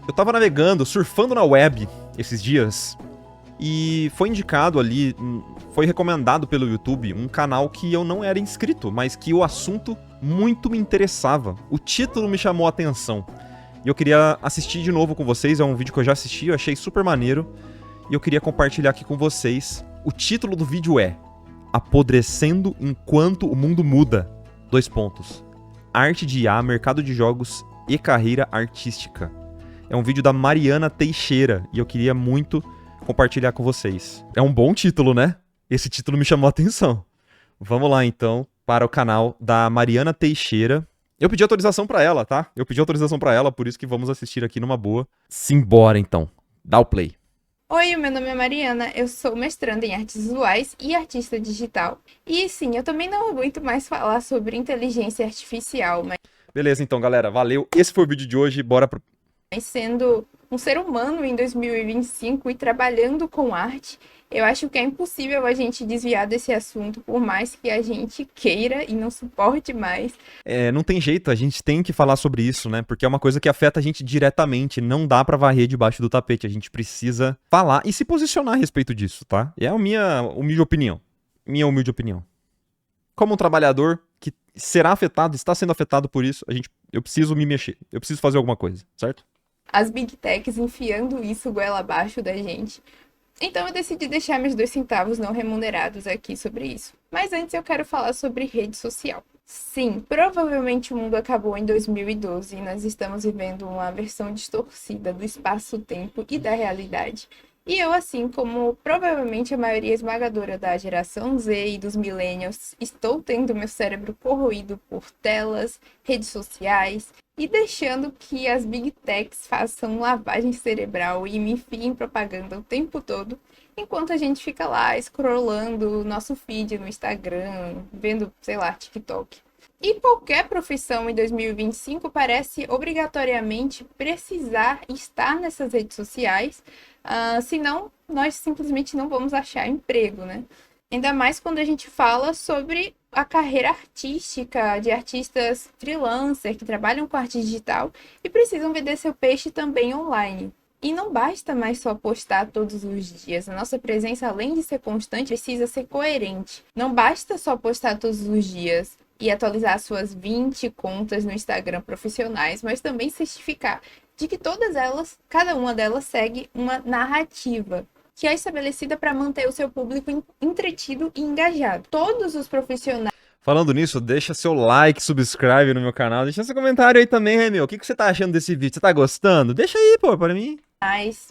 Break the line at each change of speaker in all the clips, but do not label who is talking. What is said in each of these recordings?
Eu tava navegando, surfando na web esses dias e foi indicado ali, foi recomendado pelo YouTube um canal que eu não era inscrito, mas que o assunto muito me interessava. O título me chamou a atenção e eu queria assistir de novo com vocês. É um vídeo que eu já assisti, eu achei super maneiro e eu queria compartilhar aqui com vocês. O título do vídeo é Apodrecendo Enquanto o Mundo Muda. : Arte de IA, mercado de jogos e carreira artística. É um vídeo da Mariana Teixeira e eu queria muito compartilhar com vocês. É um bom título, né? Esse título me chamou a atenção. Vamos lá, então, para o canal da Mariana Teixeira. Eu pedi autorização pra ela, tá? Eu pedi autorização pra ela, por isso que vamos assistir aqui numa boa. Simbora, então. Dá o play.
Oi, meu nome é Mariana, eu sou mestranda em artes visuais e artista digital. E sim, eu também não aguento mais falar sobre inteligência artificial, mas
Beleza, então, galera. Valeu. Esse foi o vídeo de hoje. Bora pro...
sendo um ser humano em 2025 e trabalhando com arte, eu acho que é impossível a gente desviar desse assunto, por mais que a gente queira e não suporte mais.
Não tem jeito, a gente tem que falar sobre isso, né? Porque é uma coisa que afeta a gente diretamente, não dá pra varrer debaixo do tapete, a gente precisa falar e se posicionar a respeito disso, tá? É a minha humilde opinião. Minha humilde opinião. Como um trabalhador que será afetado, está sendo afetado por isso, eu preciso me mexer, eu preciso fazer alguma coisa, certo?
As big techs enfiando isso goela abaixo da gente. Então eu decidi deixar meus 2 centavos não remunerados aqui sobre isso. Mas antes eu quero falar sobre rede social. Sim, provavelmente o mundo acabou em 2012 e nós estamos vivendo uma versão distorcida do espaço-tempo e da realidade. E eu, assim como provavelmente a maioria esmagadora da geração Z e dos millennials, estou tendo meu cérebro corroído por telas, redes sociais e deixando que as big techs façam lavagem cerebral e me enfiem propaganda o tempo todo, enquanto a gente fica lá scrollando o nosso feed no Instagram, vendo, sei lá, TikTok. E qualquer profissão em 2025 parece obrigatoriamente precisar estar nessas redes sociais, senão nós simplesmente não vamos achar emprego, né? Ainda mais quando a gente fala sobre a carreira artística de artistas freelancer que trabalham com arte digital e precisam vender seu peixe também online. E não basta mais só postar todos os dias. A nossa presença, além de ser constante, precisa ser coerente. Não basta só postar todos os dias e atualizar suas 20 contas no Instagram profissionais, mas também certificar de que todas elas, cada uma delas segue uma narrativa que é estabelecida para manter o seu público entretido e engajado. Todos os profissionais...
Falando nisso, deixa seu like, subscribe no meu canal, deixa seu comentário aí também, hein, meu? O que você tá achando desse vídeo? Você tá gostando? Deixa aí, pô, para mim.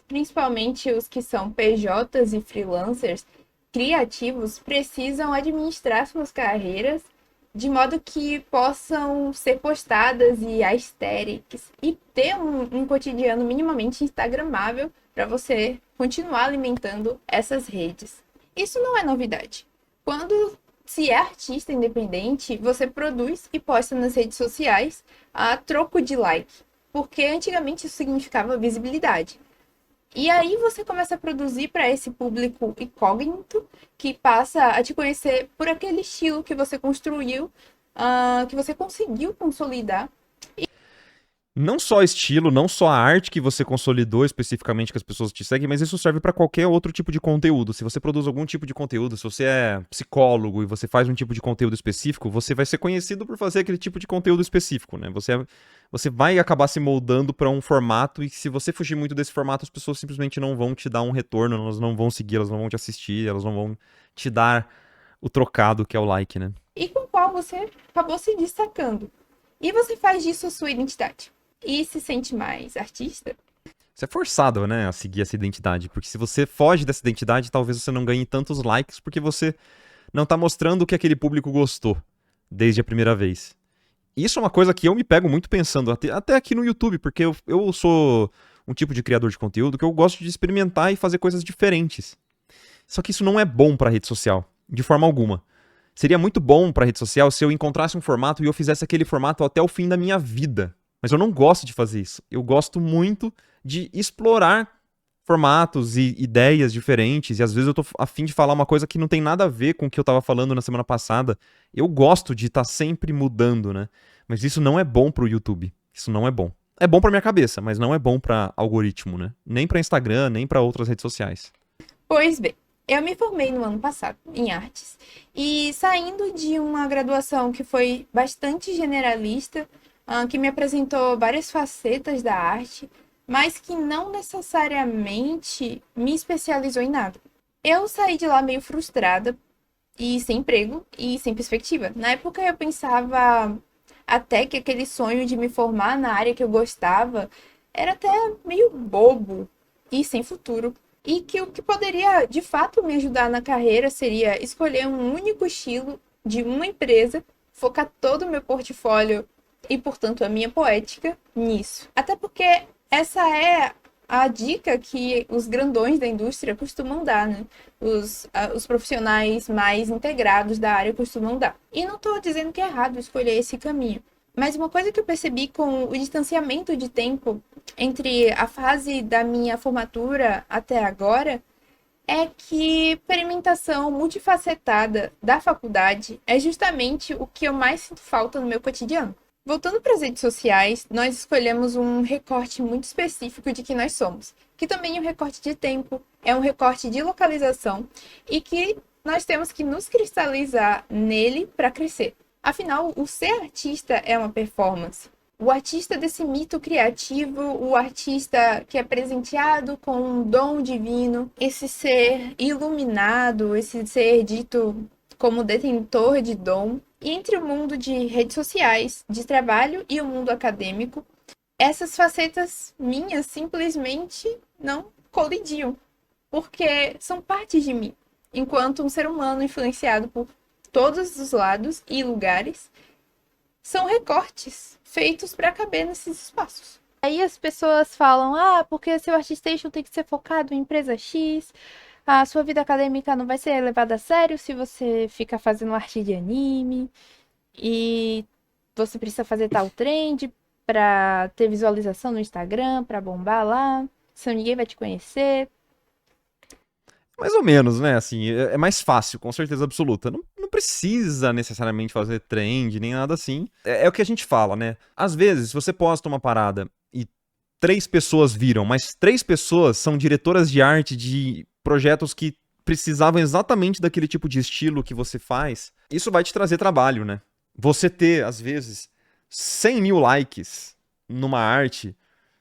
Principalmente os que são PJs e freelancers criativos, precisam administrar suas carreiras de modo que possam ser postadas e aesthetics e ter um cotidiano minimamente instagramável para você continuar alimentando essas redes. Isso não é novidade. Quando se é artista independente, você produz e posta nas redes sociais a troco de like, porque antigamente isso significava visibilidade. E aí você começa a produzir para esse público incógnito que passa a te conhecer por aquele estilo que você construiu, que você conseguiu consolidar.
Não só estilo, não só a arte que você consolidou especificamente que as pessoas te seguem, mas isso serve para qualquer outro tipo de conteúdo. Se você produz algum tipo de conteúdo, se você é psicólogo e você faz um tipo de conteúdo específico, você vai ser conhecido por fazer aquele tipo de conteúdo específico, né? Você vai acabar se moldando para um formato e se você fugir muito desse formato, as pessoas simplesmente não vão te dar um retorno, elas não vão seguir, elas não vão te assistir, elas não vão te dar o trocado que é o like, né?
E com o qual você acabou se destacando. E você faz disso a sua identidade. E se sente mais artista?
Você é forçado, né, a seguir essa identidade, porque se você foge dessa identidade, talvez você não ganhe tantos likes, porque você não tá mostrando o que aquele público gostou desde a primeira vez. Isso é uma coisa que eu me pego muito pensando, até aqui no YouTube, porque eu sou um tipo de criador de conteúdo que eu gosto de experimentar e fazer coisas diferentes. Só que isso não é bom pra rede social, de forma alguma. Seria muito bom pra rede social se eu encontrasse um formato e eu fizesse aquele formato até o fim da minha vida. Mas eu não gosto de fazer isso. Eu gosto muito de explorar formatos e ideias diferentes. E às vezes eu tô a fim de falar uma coisa que não tem nada a ver com o que eu tava falando na semana passada. Eu gosto de estar sempre mudando, né? Mas isso não é bom pro YouTube. Isso não é bom. é bom pra minha cabeça, mas não é bom pra algoritmo, né? Nem pra Instagram, nem pra outras redes sociais.
Pois bem, eu me formei no ano passado em artes e saindo de uma graduação que foi bastante generalista, que me apresentou várias facetas da arte, mas que não necessariamente me especializou em nada. Eu saí de lá meio frustrada e sem emprego e sem perspectiva. Na época eu pensava até que aquele sonho de me formar na área que eu gostava era até meio bobo e sem futuro. E que o que poderia de fato me ajudar na carreira seria escolher um único estilo de uma empresa, focar todo o meu portfólio e, portanto, a minha poética nisso. Até porque essa é a dica que os grandões da indústria costumam dar, né? Os profissionais mais integrados da área costumam dar. E não estou dizendo que é errado escolher esse caminho. Mas uma coisa que eu percebi com o distanciamento de tempo entre a fase da minha formatura até agora é que experimentação multifacetada da faculdade é justamente o que eu mais sinto falta no meu cotidiano. Voltando para as redes sociais, nós escolhemos um recorte muito específico de quem nós somos, que também é um recorte de tempo, é um recorte de localização e que nós temos que nos cristalizar nele para crescer. Afinal, o ser artista é uma performance. O artista desse mito criativo, o artista que é presenteado com um dom divino, esse ser iluminado, esse ser dito como detentor de dom. E entre o mundo de redes sociais, de trabalho e o mundo acadêmico, essas facetas minhas simplesmente não colidiam, porque são partes de mim, enquanto um ser humano influenciado por todos os lados e lugares, são recortes feitos para caber nesses espaços. Aí as pessoas falam, porque seu artstation tem que ser focado em empresa X, a sua vida acadêmica não vai ser levada a sério se você ficar fazendo arte de anime, e você precisa fazer tal trend para ter visualização no Instagram, para bombar lá, senão ninguém vai te conhecer.
Mais ou menos, né? Assim, é mais fácil, com certeza absoluta. Não precisa necessariamente fazer trend, nem nada assim. É o que a gente fala, né? Às vezes, se você posta uma parada e 3 pessoas viram, mas 3 pessoas são diretoras de arte de projetos que precisavam exatamente daquele tipo de estilo que você faz, isso vai te trazer trabalho, né? Você ter, às vezes, 100 mil likes numa arte,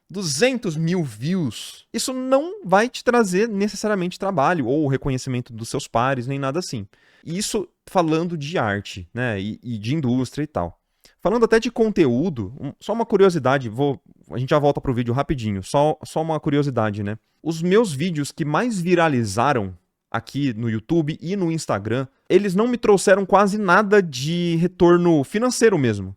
200 mil views, isso não vai te trazer necessariamente trabalho ou reconhecimento dos seus pares, nem nada assim. E isso falando de arte, né, e de indústria e tal. Falando até de conteúdo, só uma curiosidade, a gente já volta pro vídeo rapidinho, só uma curiosidade, né. Os meus vídeos que mais viralizaram aqui no YouTube e no Instagram, eles não me trouxeram quase nada de retorno financeiro mesmo.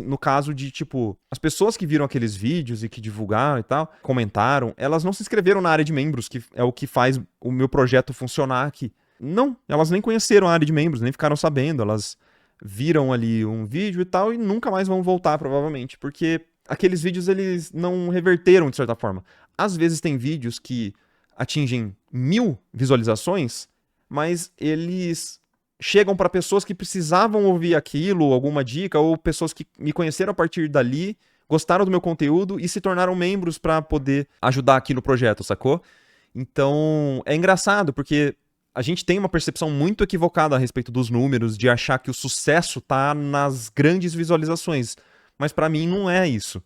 No caso de, tipo, as pessoas que viram aqueles vídeos e que divulgaram e tal, comentaram, elas não se inscreveram na área de membros, que é o que faz o meu projeto funcionar aqui. Não, elas nem conheceram a área de membros, nem ficaram sabendo, elas viram ali um vídeo e tal e nunca mais vão voltar, provavelmente, porque aqueles vídeos, eles não reverteram, de certa forma. Às vezes tem vídeos que atingem 1000 visualizações, mas eles chegam para pessoas que precisavam ouvir aquilo, alguma dica, ou pessoas que me conheceram a partir dali, gostaram do meu conteúdo e se tornaram membros para poder ajudar aqui no projeto, sacou? Então, é engraçado, porque a gente tem uma percepção muito equivocada a respeito dos números, de achar que o sucesso tá nas grandes visualizações. Mas para mim não é isso.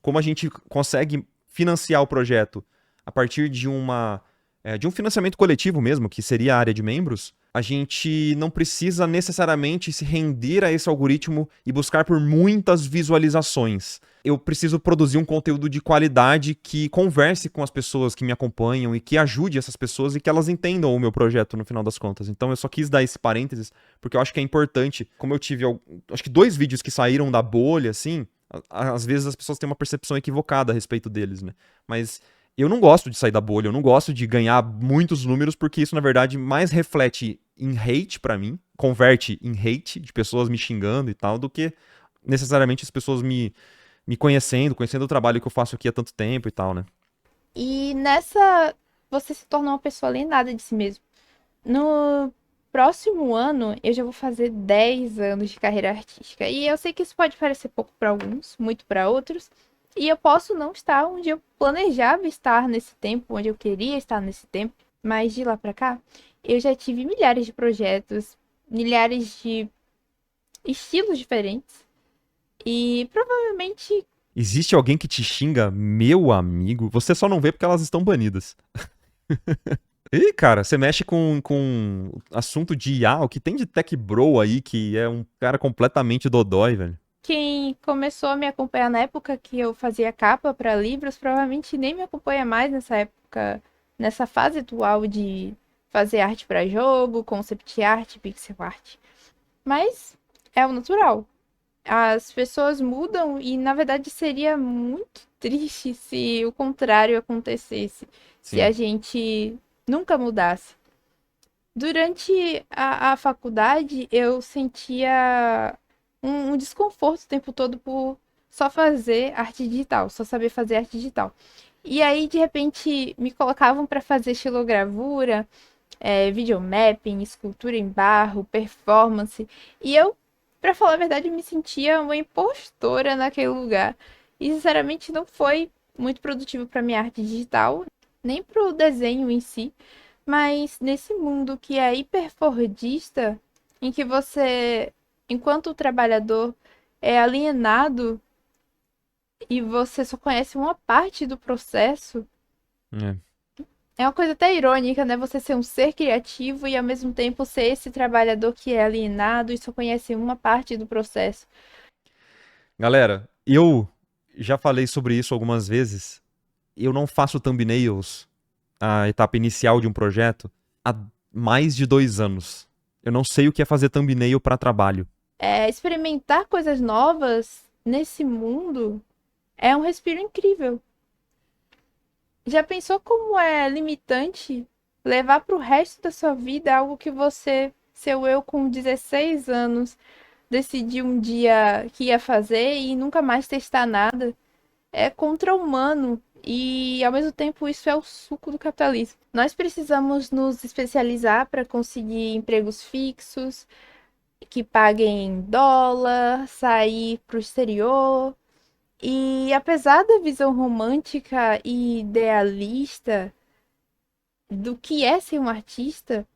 Como a gente consegue financiar o projeto a partir de um financiamento coletivo mesmo, que seria a área de membros, a gente não precisa necessariamente se render a esse algoritmo e buscar por muitas visualizações. Eu preciso produzir um conteúdo de qualidade que converse com as pessoas que me acompanham e que ajude essas pessoas e que elas entendam o meu projeto no final das contas. Então eu só quis dar esse parênteses porque eu acho que é importante. Como eu tive, acho que 2 vídeos que saíram da bolha, assim, às vezes as pessoas têm uma percepção equivocada a respeito deles, né? Mas eu não gosto de sair da bolha, eu não gosto de ganhar muitos números, porque isso, na verdade, mais reflete em hate pra mim, converte em hate, de pessoas me xingando e tal, do que necessariamente as pessoas me conhecendo o trabalho que eu faço aqui há tanto tempo e tal, né?
E nessa, você se torna uma pessoa alienada de si mesmo. No próximo ano, eu já vou fazer 10 anos de carreira artística. E eu sei que isso pode parecer pouco para alguns, muito para outros. E eu posso não estar onde eu planejava estar nesse tempo, onde eu queria estar nesse tempo, mas de lá pra cá, eu já tive milhares de projetos, milhares de estilos diferentes. E provavelmente
Existe alguém que te xinga, meu amigo? Você só não vê porque elas estão banidas. Ih, cara, você mexe com assunto de IA, o que tem de tech bro aí, que é um cara completamente dodói, velho.
quem começou a me acompanhar na época que eu fazia capa para livros, provavelmente nem me acompanha mais nessa época, nessa fase atual de fazer arte para jogo, concept art, pixel art. Mas é o natural. As pessoas mudam e, na verdade, seria muito triste se o contrário acontecesse, se a
Sim,
gente nunca mudasse. Durante a faculdade, eu sentia um desconforto o tempo todo por só fazer arte digital, só saber fazer arte digital. E aí, de repente, me colocavam para fazer xilogravura, videomapping, escultura em barro, performance. E eu, para falar a verdade, me sentia uma impostora naquele lugar. E, sinceramente, não foi muito produtivo para minha arte digital, nem para o desenho em si. Mas nesse mundo que é hiperfordista, em que você, enquanto trabalhador, é alienado e você só conhece uma parte do processo,
é.
é uma coisa até irônica, né? Você ser um ser criativo e ao mesmo tempo ser esse trabalhador que é alienado e só conhece uma parte do processo.
Galera, eu já falei sobre isso algumas vezes. Eu não faço thumbnails, a etapa inicial de um projeto, há mais de 2 anos. Eu não sei o que é fazer thumbnail para trabalho.
Experimentar coisas novas nesse mundo é um respiro incrível. Já pensou como é limitante levar para o resto da sua vida algo que você, seu eu com 16 anos, decidiu um dia que ia fazer e nunca mais testar nada? É contra-humano e, ao mesmo tempo, isso é o suco do capitalismo. Nós precisamos nos especializar para conseguir empregos fixos, que paguem em dólar, sair para o exterior. E apesar da visão romântica e idealista do que é ser um artista,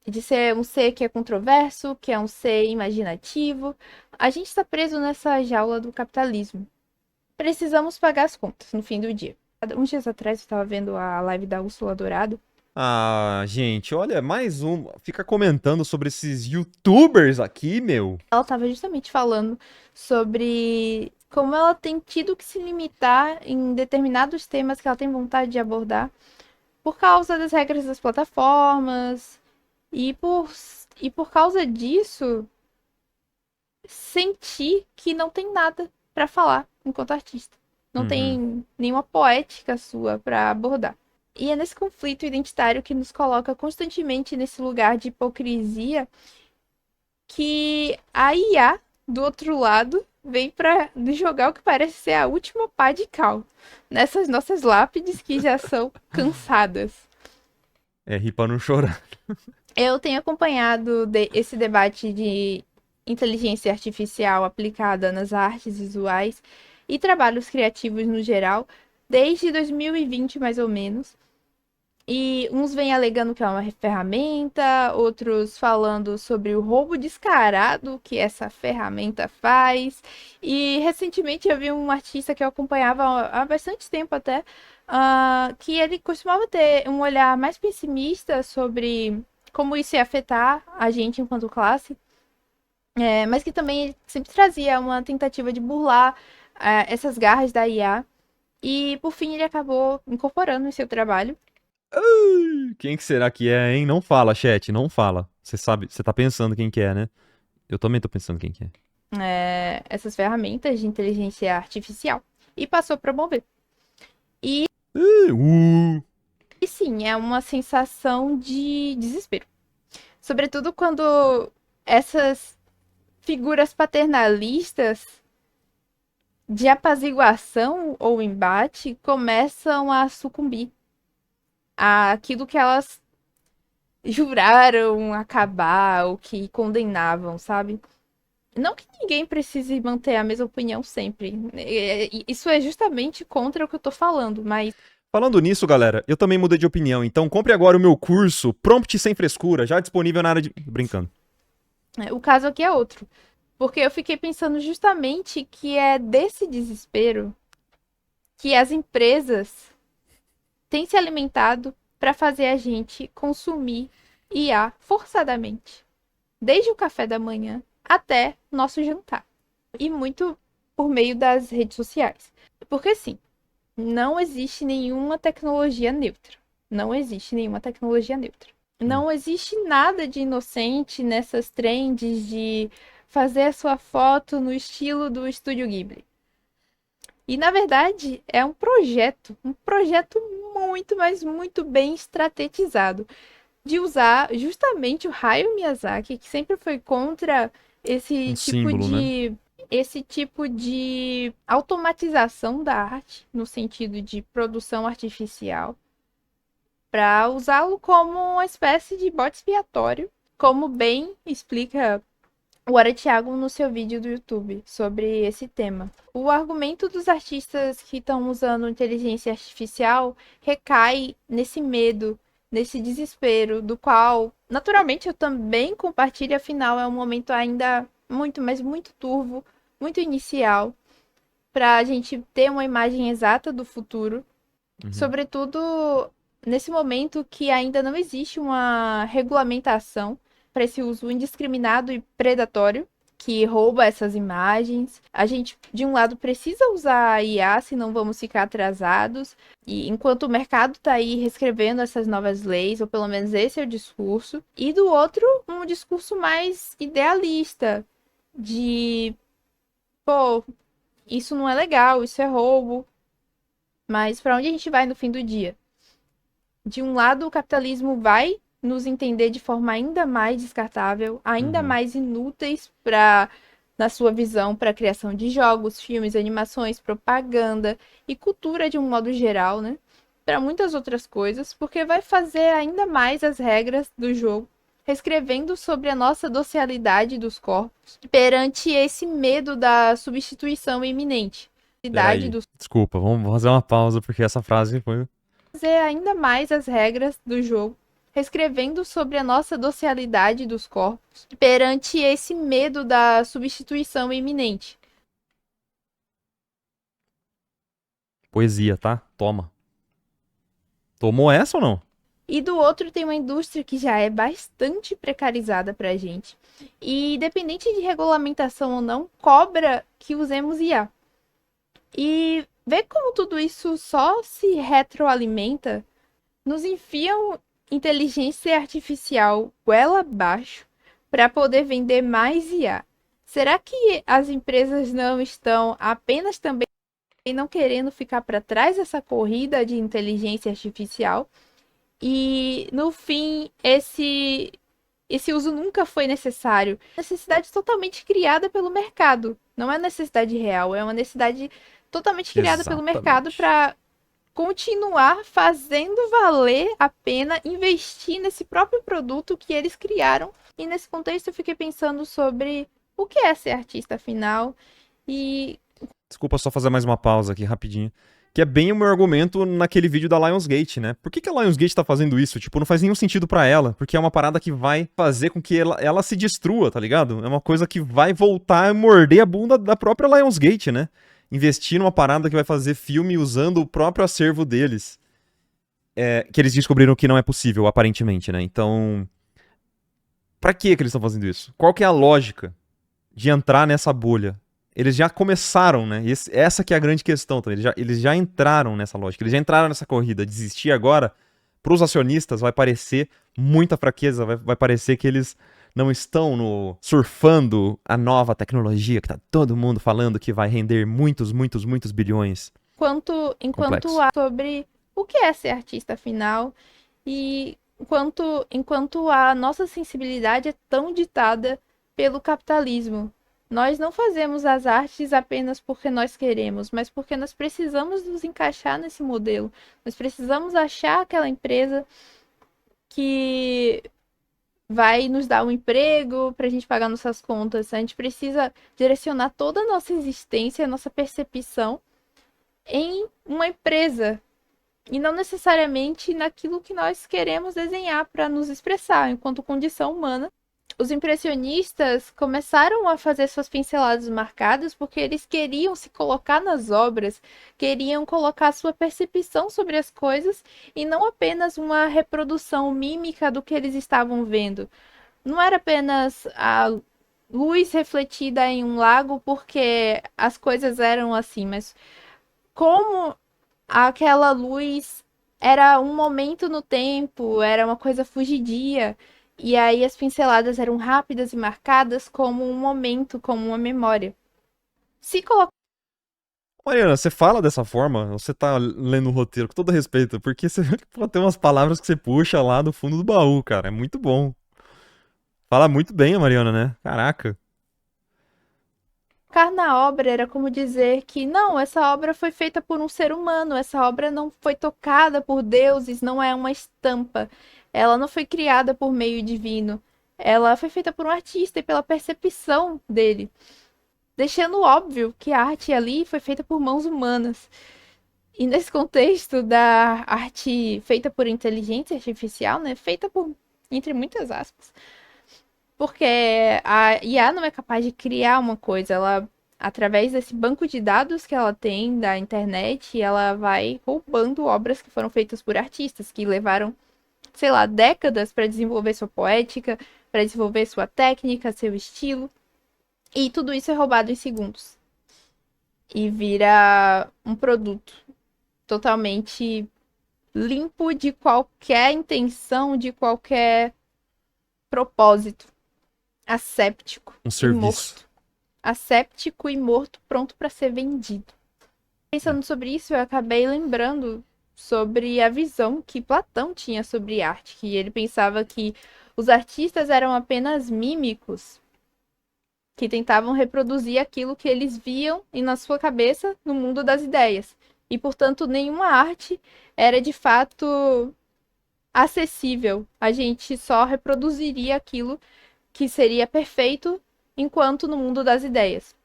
de ser um ser que é controverso, que é um ser imaginativo, a gente está preso nessa jaula do capitalismo. Precisamos pagar as contas no fim do dia. Uns dias atrás eu estava vendo a live da Úrsula Dourado.
Ah, gente, olha, mais um. Fica comentando sobre esses YouTubers aqui, meu.
Ela estava justamente falando sobre como ela tem tido que se limitar em determinados temas que ela tem vontade de abordar por causa das regras das plataformas e por causa disso sentir que não tem nada para falar enquanto artista. Não
Uhum.
tem nenhuma poética sua para abordar. E é nesse conflito identitário que nos coloca constantemente nesse lugar de hipocrisia que a IA do outro lado vem para nos jogar o que parece ser a última pá de cal nessas nossas lápides que já são cansadas.
É rir pra não chorar.
Eu tenho acompanhado esse debate de inteligência artificial aplicada nas artes visuais e trabalhos criativos no geral, desde 2020 mais ou menos. E uns vêm alegando que é uma ferramenta, outros falando sobre o roubo descarado que essa ferramenta faz. E recentemente eu vi um artista que eu acompanhava há bastante tempo até, que ele costumava ter um olhar mais pessimista sobre como isso ia afetar a gente enquanto classe, mas que também sempre trazia uma tentativa de burlar essas garras da IA. E por fim ele acabou incorporando em seu trabalho.
Quem que será que é, hein? Não fala, chat, não fala. Você sabe, você tá pensando quem que é, né? Eu também tô pensando quem que é.
Essas ferramentas de inteligência artificial e passou a promover. E,
Uh, uh.
e sim, é uma sensação de desespero. Sobretudo quando essas figuras paternalistas de apaziguação ou embate começam a sucumbir àquilo que elas juraram acabar ou que condenavam, sabe? Não que ninguém precise manter a mesma opinião sempre. Isso é justamente contra o que eu tô falando, mas
Falando nisso, galera, eu também mudei de opinião, então compre agora o meu curso Prompt Sem Frescura, já disponível na área de... Brincando.
o caso aqui é outro. Porque eu fiquei pensando justamente que é desse desespero que as empresas têm se alimentado para fazer a gente consumir IA forçadamente. Desde o café da manhã até nosso jantar. E muito por meio das redes sociais. Porque sim, não existe nenhuma tecnologia neutra. Não existe nenhuma tecnologia neutra.
Hum.
Não existe nada de inocente nessas trends de fazer a sua foto no estilo do Estúdio Ghibli. E na verdade é um projeto muito, mas muito bem estrategizado de usar justamente o Hayao Miyazaki, que sempre foi contra
Um
esse tipo
símbolo, né?
de esse tipo de automatização da arte, no sentido de produção artificial, para usá-lo como uma espécie de bode expiatório, como bem explica o Ara Thiago no seu vídeo do YouTube sobre esse tema. O argumento dos artistas que estão usando inteligência artificial recai nesse medo, nesse desespero, do qual, naturalmente, eu também compartilho, afinal, é um momento ainda muito, mas muito turvo, muito inicial, para a gente ter uma imagem exata do futuro,
Uhum.
sobretudo nesse momento que ainda não existe uma regulamentação para esse uso indiscriminado e predatório que rouba essas imagens. A gente, de um lado, precisa usar a IA, senão vamos ficar atrasados. E enquanto o mercado está aí reescrevendo essas novas leis, ou pelo menos esse é o discurso. E do outro, um discurso mais idealista, de, pô, isso não é legal, isso é roubo. Mas para onde a gente vai no fim do dia? De um lado, o capitalismo vai nos entender de forma ainda mais descartável, ainda
Uhum.
mais inúteis para, na sua visão, para a criação de jogos, filmes, animações, propaganda e cultura de um modo geral, né? Para muitas outras coisas, porque vai fazer ainda mais as regras do jogo, reescrevendo sobre a nossa docilidade dos corpos perante esse medo da substituição iminente.
Peraí.
Dos
Desculpa, vamos fazer uma pausa porque essa frase foi.
fazer ainda mais as regras do jogo, reescrevendo sobre a nossa docilidade dos corpos perante esse medo da substituição iminente.
Poesia, tá? Toma. Tomou essa ou não?
E do outro tem uma indústria que já é bastante precarizada para a gente. E independente de regulamentação ou não, cobra que usemos IA. E ver como tudo isso só se retroalimenta, nos enfiam inteligência artificial goela abaixo para poder vender mais IA. Será que as empresas não estão apenas também não querendo ficar para trás dessa corrida de inteligência artificial? E no fim, esse uso nunca foi necessário. Necessidade totalmente criada pelo mercado. Não é necessidade real, é uma necessidade totalmente criada pelo mercado
Exatamente.
para continuar fazendo valer a pena investir nesse próprio produto que eles criaram. E nesse contexto eu fiquei pensando sobre o que é ser artista afinal e
Desculpa só fazer mais uma pausa aqui rapidinho. Que é bem o meu argumento naquele vídeo da Lionsgate, né? Por que, que a Lionsgate tá fazendo isso? Tipo, não faz nenhum sentido pra ela. Porque é uma parada que vai fazer com que ela se destrua, tá ligado? É uma coisa que vai voltar a morder a bunda da própria Lionsgate, né? Investir numa parada que vai fazer filme usando o próprio acervo deles. É, que eles descobriram que não é possível, aparentemente, né? Então, pra que eles estão fazendo isso? Qual que é a lógica de entrar nessa bolha? Eles já começaram, né? Essa que é a grande questão, tá? Eles já entraram nessa lógica, eles já entraram nessa corrida. Desistir agora, pros acionistas, vai parecer muita fraqueza, vai parecer que eles não estão no surfando a nova tecnologia que tá todo mundo falando que vai render muitos, muitos, muitos bilhões.
enquanto
Complexo.
há sobre o que é ser artista afinal e enquanto a nossa sensibilidade é tão ditada pelo capitalismo. Nós não fazemos as artes apenas porque nós queremos, mas porque nós precisamos nos encaixar nesse modelo. Nós precisamos achar aquela empresa que vai nos dar um emprego para a gente pagar nossas contas. A gente precisa direcionar toda a nossa existência, a nossa percepção em uma empresa e não necessariamente naquilo que nós queremos desenhar para nos expressar enquanto condição humana. Os impressionistas começaram a fazer suas pinceladas marcadas porque eles queriam se colocar nas obras, queriam colocar sua percepção sobre as coisas e não apenas uma reprodução mímica do que eles estavam vendo. Não era apenas a luz refletida em um lago porque as coisas eram assim, mas como aquela luz era um momento no tempo, era uma coisa fugidia. E aí as pinceladas eram rápidas e marcadas como um momento, como uma memória. Se colocar
Mariana, você fala dessa forma, ou você tá lendo o roteiro com todo respeito, porque você pô, tem umas palavras que você puxa lá do fundo do baú, cara. É muito bom. Fala muito bem a Mariana, né? Caraca.
na obra era como dizer que não, essa obra foi feita por um ser humano, essa obra não foi tocada por deuses, não é uma estampa. Ela não foi criada por meio divino. Ela foi feita por um artista e pela percepção dele, deixando óbvio que a arte ali foi feita por mãos humanas. E nesse contexto da arte feita por inteligência artificial, né, feita por, entre muitas aspas, porque a IA não é capaz de criar uma coisa, ela, através desse banco de dados que ela tem da internet, ela vai roubando obras que foram feitas por artistas, que levaram, sei lá, décadas para desenvolver sua poética, para desenvolver sua técnica, seu estilo, e tudo isso é roubado em segundos. E vira um produto totalmente limpo de qualquer intenção, de qualquer propósito. Asséptico
Um
e
serviço.
morto. Asséptico e morto, pronto para ser vendido. Pensando sobre isso, eu acabei lembrando sobre a visão que Platão tinha sobre arte, que ele pensava que os artistas eram apenas mímicos que tentavam reproduzir aquilo que eles viam e na sua cabeça no mundo das ideias. E, portanto, nenhuma arte era de fato acessível. A gente só reproduziria aquilo que seria perfeito enquanto no mundo das ideias.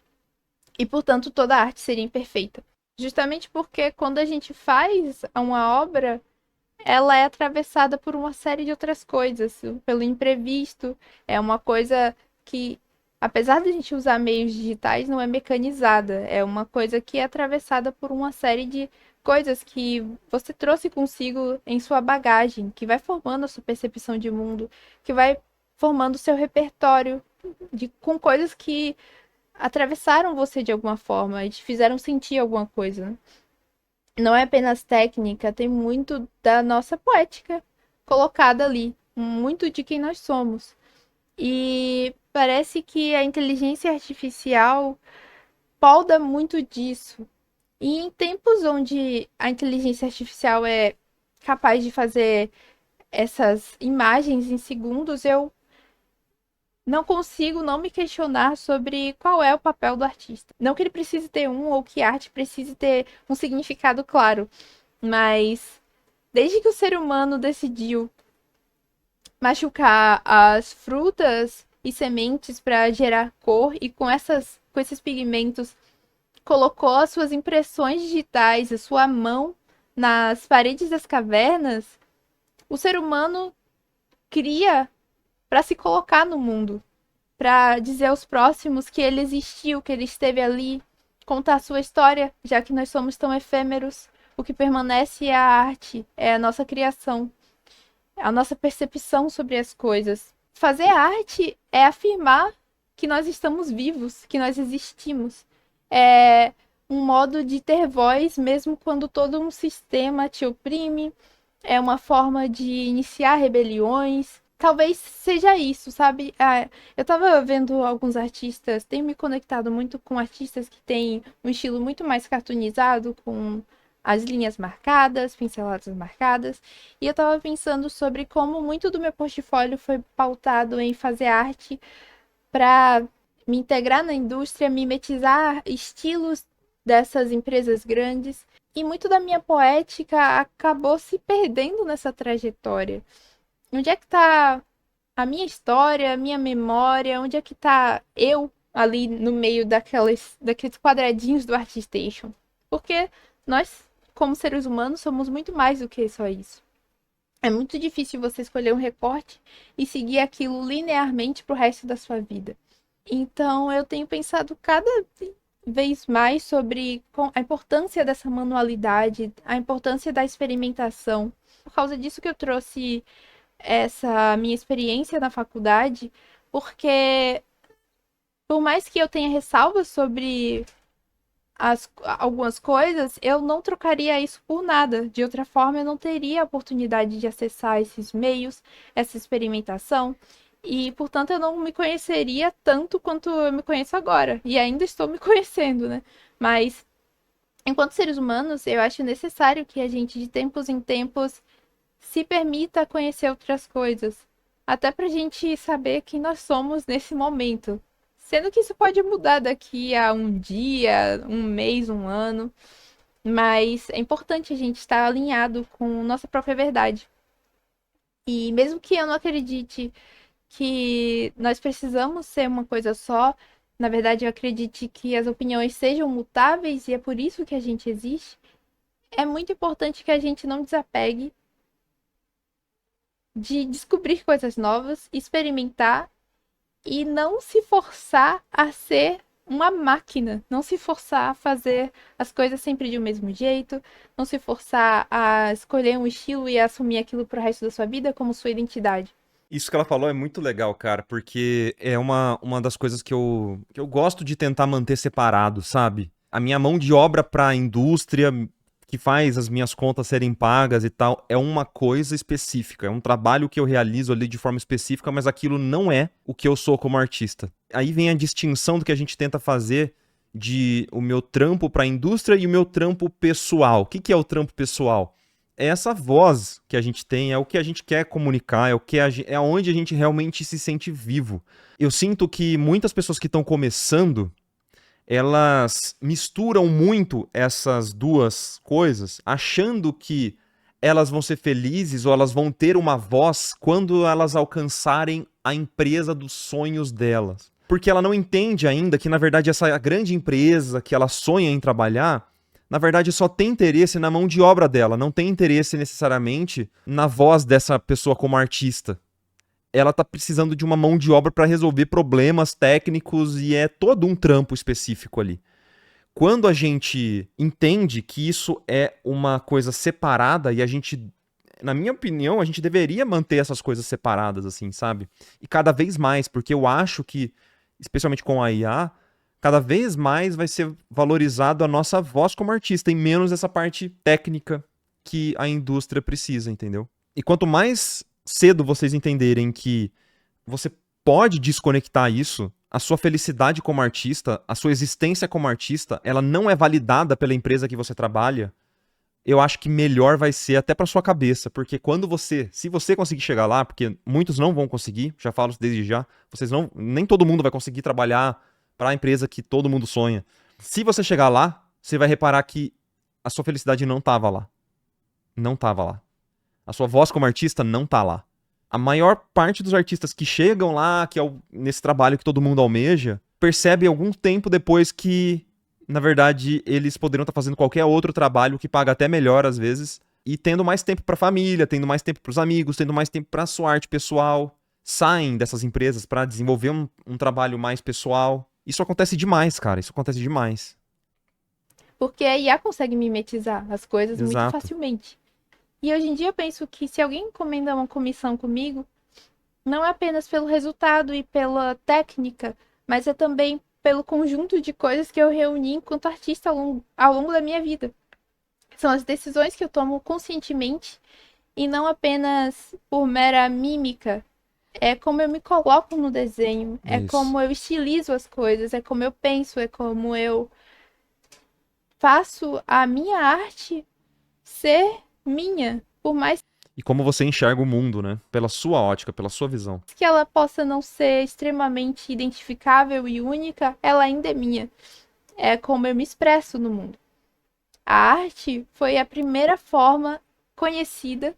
E, portanto, toda arte seria imperfeita. Justamente porque quando a gente faz uma obra, ela é atravessada por uma série de outras coisas, pelo imprevisto, é uma coisa que, apesar de a gente usar meios digitais, não é mecanizada, é uma coisa que é atravessada por uma série de coisas que você trouxe consigo em sua bagagem, que vai formando a sua percepção de mundo, que vai formando o seu repertório com coisas que atravessaram você de alguma forma e te fizeram sentir alguma coisa, né? Não é apenas técnica, tem muito da nossa poética colocada ali, muito de quem nós somos. E parece que a inteligência artificial polda muito disso. E em tempos onde a inteligência artificial é capaz de fazer essas imagens em segundos, eu não consigo não me questionar sobre qual é o papel do artista. Não que ele precise ter um ou que a arte precise ter um significado claro, mas desde que o ser humano decidiu machucar as frutas e sementes para gerar cor e com esses pigmentos colocou as suas impressões digitais, a sua mão nas paredes das cavernas, o ser humano cria para se colocar no mundo, para dizer aos próximos que ele existiu, que ele esteve ali, contar a sua história, já que nós somos tão efêmeros. O que permanece é a arte, é a nossa criação, a nossa percepção sobre as coisas. Fazer arte é afirmar que nós estamos vivos, que nós existimos. É um modo de ter voz, mesmo quando todo um sistema te oprime. É uma forma de iniciar rebeliões. Talvez seja isso, sabe? Eu tava vendo alguns artistas, tenho me conectado muito com artistas que têm um estilo muito mais cartoonizado, com as linhas marcadas, pinceladas marcadas. E eu tava pensando sobre como muito do meu portfólio foi pautado em fazer arte para me integrar na indústria, mimetizar estilos dessas empresas grandes. E muito da minha poética acabou se perdendo nessa trajetória. Onde é que está a minha história, a minha memória, onde é que tá eu ali no meio daqueles quadradinhos do ArtStation. Porque nós, como seres humanos, somos muito mais do que só isso. É muito difícil você escolher um recorte e seguir aquilo linearmente pro resto da sua vida. Então, eu tenho pensado cada vez mais sobre a importância dessa manualidade, a importância da experimentação. Por causa disso que eu trouxe essa minha experiência na faculdade, porque por mais que eu tenha ressalvas sobre algumas coisas, eu não trocaria isso por nada. De outra forma, eu não teria a oportunidade de acessar esses meios, essa experimentação. E, portanto, eu não me conheceria tanto quanto eu me conheço agora. E ainda estou me conhecendo, né? Mas, enquanto seres humanos, eu acho necessário que a gente, de tempos em tempos, se permita conhecer outras coisas. Até pra gente saber quem nós somos nesse momento. Sendo que isso pode mudar daqui a um dia, um mês, um ano. Mas é importante a gente estar alinhado com nossa própria verdade. E mesmo que eu não acredite que nós precisamos ser uma coisa só, na verdade eu acredite que as opiniões sejam mutáveis e é por isso que a gente existe, é muito importante que a gente não desapegue de descobrir coisas novas, experimentar e não se forçar a ser uma máquina, não se forçar a fazer as coisas sempre de um mesmo jeito, não se forçar a escolher um estilo e assumir aquilo pro resto da sua vida como sua identidade.
Isso que ela falou é muito legal, cara, porque é uma das coisas que eu gosto de tentar manter separado, sabe? A minha mão de obra pra indústria que faz as minhas contas serem pagas e tal é uma coisa específica, é um trabalho que eu realizo ali de forma específica, mas aquilo não é o que eu sou como artista. Aí vem a distinção do que a gente tenta fazer de o meu trampo pra indústria e o meu trampo pessoal. O que que é o trampo pessoal? É essa voz que a gente tem, é o que a gente quer comunicar, é onde a gente realmente se sente vivo. Eu sinto que muitas pessoas que estão começando, elas misturam muito essas duas coisas, achando que elas vão ser felizes ou elas vão ter uma voz quando elas alcançarem a empresa dos sonhos delas. Porque ela não entende ainda que, na verdade, essa grande empresa que ela sonha em trabalhar, na verdade, só tem interesse na mão de obra dela, não tem interesse necessariamente na voz dessa pessoa como artista. Ela tá precisando de uma mão de obra para resolver problemas técnicos e é todo um trampo específico ali. Quando a gente entende que isso é uma coisa separada e a gente, na minha opinião, a gente deveria manter essas coisas separadas, assim, sabe? E cada vez mais, porque eu acho que, especialmente com a IA, cada vez mais vai ser valorizado a nossa voz como artista e menos essa parte técnica que a indústria precisa, entendeu? E quanto mais cedo vocês entenderem que você pode desconectar isso, a sua felicidade como artista, a sua existência como artista, ela não é validada pela empresa que você trabalha, eu acho que melhor vai ser até pra sua cabeça, porque quando você, se você conseguir chegar lá, porque muitos não vão conseguir, já falo desde já, vocês não, nem todo mundo vai conseguir trabalhar para a empresa que todo mundo sonha. Se você chegar lá, você vai reparar que a sua felicidade não tava lá. Não tava lá. A sua voz como artista não tá lá. A maior parte dos artistas que chegam lá, que é nesse trabalho que todo mundo almeja, percebe algum tempo depois que, na verdade, eles poderiam estar fazendo qualquer outro trabalho que paga até melhor às vezes, e tendo mais tempo pra família, tendo mais tempo pros amigos, tendo mais tempo pra sua arte pessoal. Saem dessas empresas pra desenvolver um trabalho mais pessoal. Isso acontece demais, cara. Isso acontece demais.
Porque a IA consegue mimetizar as coisas muito
Exato.
facilmente. E hoje em dia eu penso que se alguém encomenda uma comissão comigo, não é apenas pelo resultado e pela técnica, mas é também pelo conjunto de coisas que eu reuni enquanto artista ao longo da minha vida. São as decisões que eu tomo conscientemente e não apenas por mera mímica. É como eu me coloco no desenho, é
Isso.
como eu estilizo as coisas, é como eu penso, é como eu faço a minha arte ser minha. Por mais
E como você enxerga o mundo, né? Pela sua ótica, pela sua visão.
que ela possa não ser extremamente identificável e única, ela ainda é minha. É como eu me expresso no mundo. A arte foi a primeira forma conhecida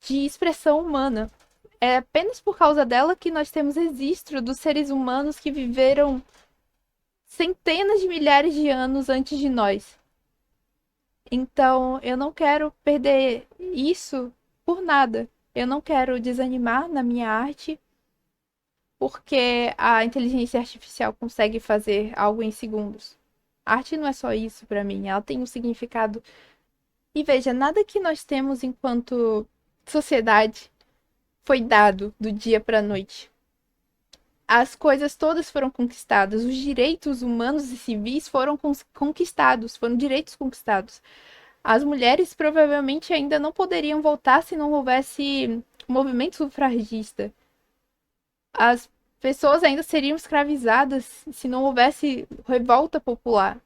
de expressão humana. É apenas por causa dela que nós temos registro dos seres humanos que viveram centenas de milhares de anos antes de nós. Então, eu não quero perder isso por nada. Eu não quero desanimar na minha arte, porque a inteligência artificial consegue fazer algo em segundos. A arte não é só isso para mim, ela tem um significado. E veja, nada que nós temos enquanto sociedade foi dado do dia para a noite. As coisas todas foram conquistadas, os direitos humanos e civis foram conquistados, foram direitos conquistados. As mulheres provavelmente ainda não poderiam votar se não houvesse movimento sufragista. As pessoas ainda seriam escravizadas se não houvesse revolta popular.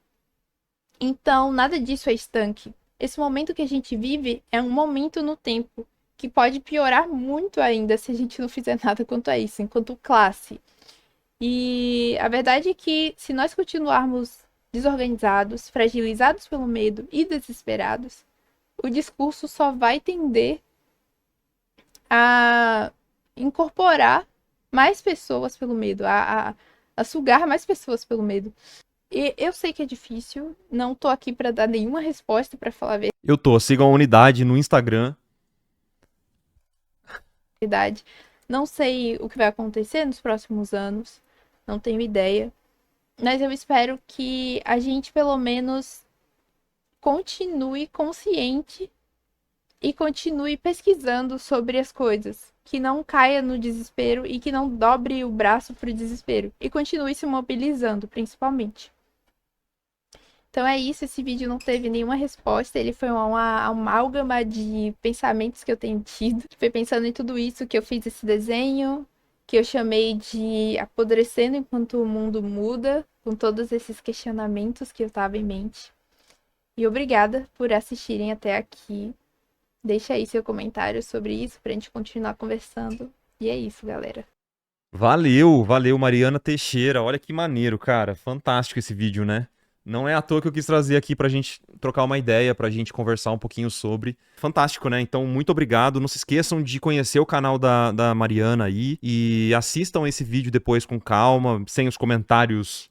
Então, nada disso é estanque. Esse momento que a gente vive é um momento no tempo que pode piorar muito ainda se a gente não fizer nada quanto a isso, enquanto classe. E a verdade é que se nós continuarmos desorganizados, fragilizados pelo medo e desesperados, o discurso só vai tender a incorporar mais pessoas pelo medo, a sugar mais pessoas pelo medo. E eu sei que é difícil, não tô aqui para dar nenhuma resposta para falar a
Eu tô, sigam a Unidade no Instagram.
verdade. Não sei o que vai acontecer nos próximos anos, não tenho ideia. Mas eu espero que a gente pelo menos continue consciente e continue pesquisando sobre as coisas, que não caia no desespero e que não dobre o braço pro desespero e continue se mobilizando, principalmente. Então é isso, esse vídeo não teve nenhuma resposta, ele foi uma amálgama de pensamentos que eu tenho tido. Foi pensando em tudo isso que eu fiz esse desenho, que eu chamei de Apodrecendo Enquanto o Mundo Muda, com todos esses questionamentos que eu tava em mente. E obrigada por assistirem até aqui. Deixa aí seu comentário sobre isso pra gente continuar conversando. E é isso, galera.
Valeu, valeu, Mariana Teixeira. Olha que maneiro, cara. Fantástico esse vídeo, né? Não é à toa que eu quis trazer aqui pra gente trocar uma ideia, pra gente conversar um pouquinho sobre. Fantástico, né? Então, muito obrigado. Não se esqueçam de conhecer o canal da Mariana aí e assistam esse vídeo depois com calma, sem os comentários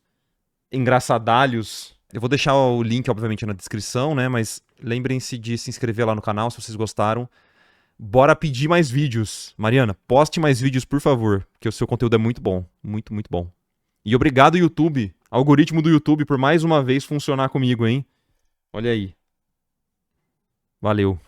engraçadalhos. Eu vou deixar o link, obviamente, na descrição, né? Mas lembrem-se de se inscrever lá no canal se vocês gostaram. Bora pedir mais vídeos. Mariana, poste mais vídeos, por favor, porque o seu conteúdo é muito bom. Muito, muito bom. E obrigado, YouTube. Algoritmo do YouTube, por mais uma vez funcionar comigo, hein? Olha aí. Valeu.